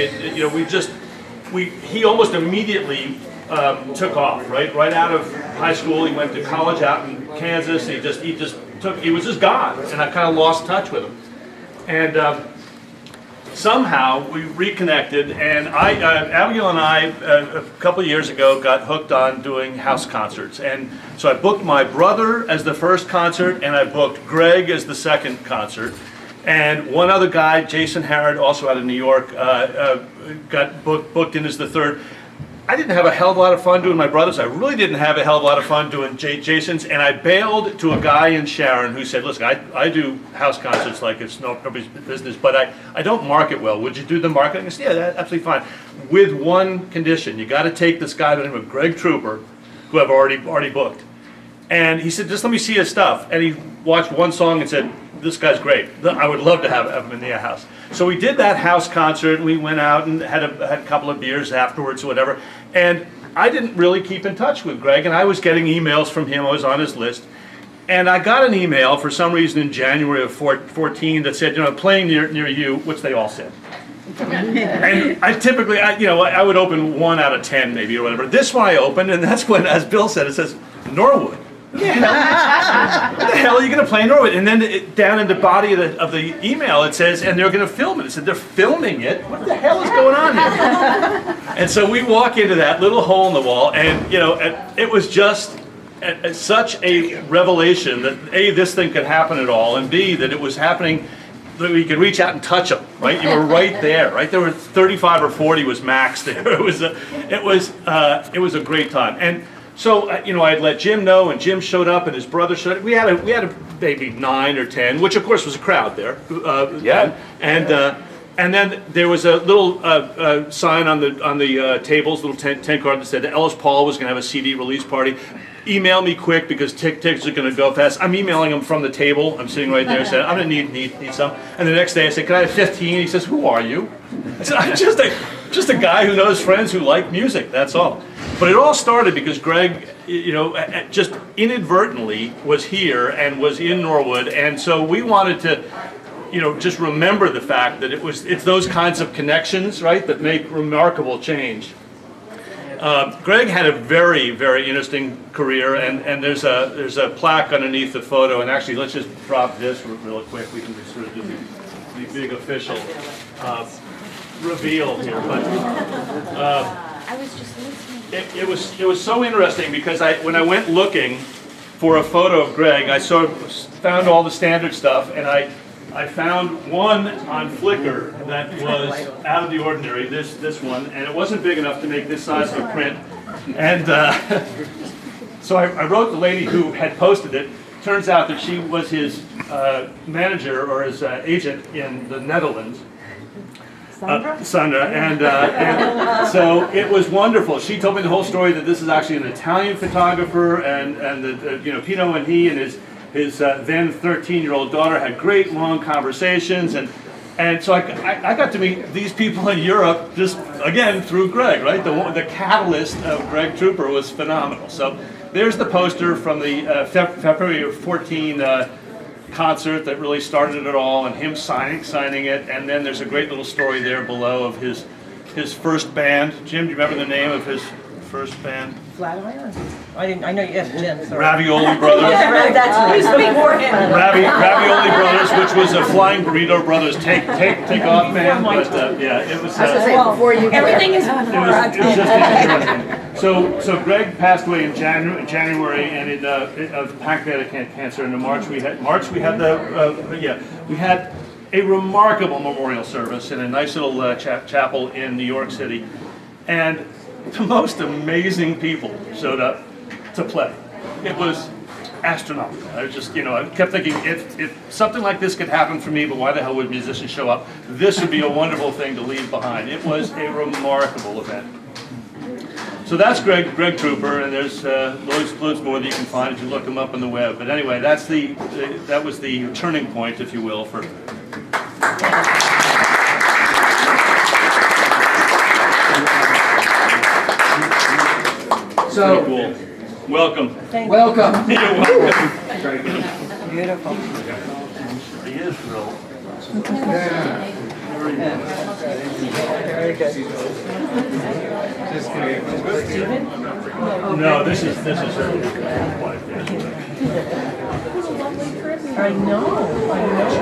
he almost immediately took off, right out of high school. He went to college out in Kansas. He was just gone, and I kind of lost touch with him. And somehow we reconnected, and Abigail and I, a couple of years ago, got hooked on doing house concerts. And so I booked my brother as the first concert, and I booked Greg as the second concert. And one other guy, Jason Harrod, also out of New York, got booked in as the third. I didn't have a hell of a lot of fun doing my brother's. I really didn't have a hell of a lot of fun doing Jason's, and I bailed to a guy in Sharon who said, listen, I do house concerts like it's nobody's business, but I don't market well. Would you do the marketing? I said, yeah, that's absolutely fine. With one condition, you got to take this guy by the name of Greg Trooper, who I've already booked. And he said, just let me see his stuff. And he watched one song and said, this guy's great. I would love to have him in the house. So we did that house concert, and we went out and had a couple of beers afterwards or whatever. And I didn't really keep in touch with Greg, and I was getting emails from him. I was on his list. And I got an email for some reason in January of 14 that said, playing near you, which they all said. And I typically, I would open 1 out of 10 maybe or whatever. This one I opened, and that's when, as Bill said, it says, Norwood. What the hell are you going to play in Norwood? And then down in the body of the email it says, and they're going to film it. It said, they're filming it? What the hell is going on here? And so we walk into that little hole in the wall, and it was just such a revelation that A, this thing could happen at all, and B, that it was happening, that we could reach out and touch them, right? You were right there, right? There were 35 or 40 was max there. It was a great time. And so, I had let Jim know, and Jim showed up, and his brother showed up. We had a maybe 9 or 10, which of course was a crowd there. Yeah. And then there was a little sign on the tables, little tent card that said that Ellis Paul was going to have a CD release party. Email me quick because tickets are going to go fast. I'm emailing him from the table. I'm sitting right there. Saying I'm going to need some. And the next day I said, "Can I have 15?" He says, "Who are you?" I said, "I'm just a guy who knows friends who like music. That's all." But it all started because Greg, just inadvertently was here and was in Norwood, and so we wanted to, just remember the fact that it's those kinds of connections, right, that make remarkable change. Greg had a very, very interesting career, and there's a plaque underneath the photo. And actually, let's just drop this real quick. We can just sort of do the big official reveal here. But I was just listening. it was so interesting because when I went looking for a photo of Greg, I found all the standard stuff, and I found one on Flickr that was out of the ordinary, this one, and it wasn't big enough to make this size of a print. And so I wrote the lady who had posted it. Turns out that she was his manager or his agent in the Netherlands. Sandra, and so it was wonderful. She told me the whole story that this is actually an Italian photographer, and that Pino and he and his then 13-year-old daughter had great long conversations, and so I got to meet these people in Europe just again through Greg, right? The catalyst of Greg Trooper was phenomenal. So there's the poster from the February 14 concert that really started it all, and him signing it, and then there's a great little story there below of his first band. Jim, do you remember the name of his first band? Flatiron? I know you asked Jim, sorry. Ravioli Brothers. Right, that's me. Speak for him. Ravioli Brothers, which was a Flying Burrito Brothers take off band, but yeah, it was. I was going to say, before you Everything is it was just interesting. So Greg passed away in January, and of pancreatic cancer. And in March we had a remarkable memorial service in a nice little chapel in New York City, and the most amazing people showed up to play. It was astronomical. I was just, I kept thinking, if something like this could happen for me, but why the hell would musicians show up? This would be a wonderful thing to leave behind. It was a remarkable event. So that's Greg Trooper, and there's loads more that you can find if you look him up on the web. But anyway, that was the turning point, if you will, for. So, cool. Welcome. welcome. You're welcome. Beautiful. He is thrilled. Yeah. Very good. Very good. No, this is her. I know.